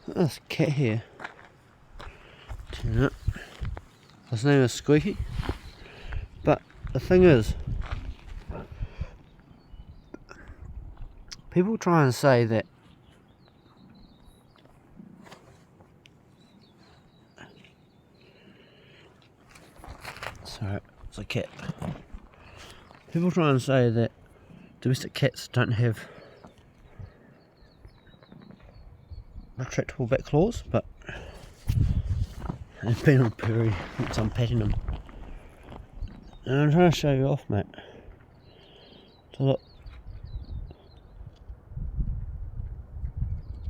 This cat here. Turn it. His name is Squeaky. But the thing is, people try and say that sorry, it's a cat. People try and say that domestic cats don't have retractable back claws, but they've been on purring since I'm patting them. And I'm trying to show you off, mate. So look,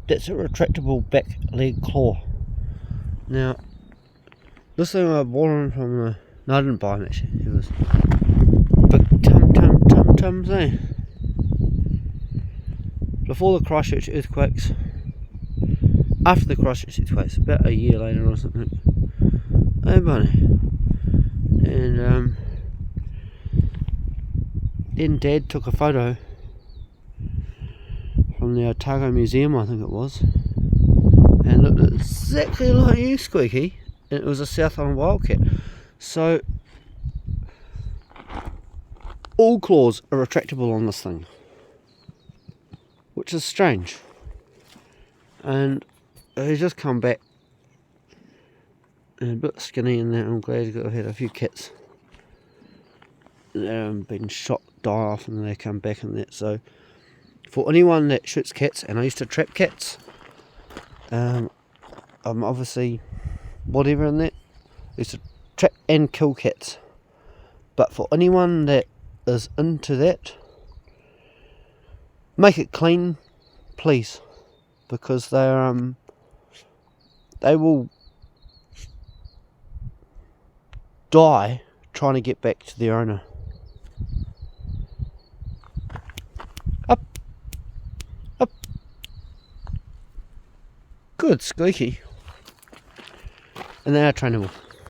that's a retractable back leg claw. Now, this thing I bought him from the... No, I didn't buy him actually. He was big tums, eh? Before the Christchurch earthquakes, after the Christchurch earthquakes, about a year later or something. Hey, buddy. And then Dad took a photo from the Otago Museum, I think it was, and it looked exactly like you, Squeaky, and it was a South Island wildcat. So all claws are retractable on this thing, which is strange. And he's just come back and a bit skinny in that. I'm glad he's had a few cats that been shot, die off, and they come back and that. So for anyone that shoots cats, and I used to trap cats, I'm obviously whatever in that, I used to trap and kill cats. But for anyone that is into that, make it clean, please, because they will die trying to get back to their owner. Up. Good, Squeaky. And they are trainable.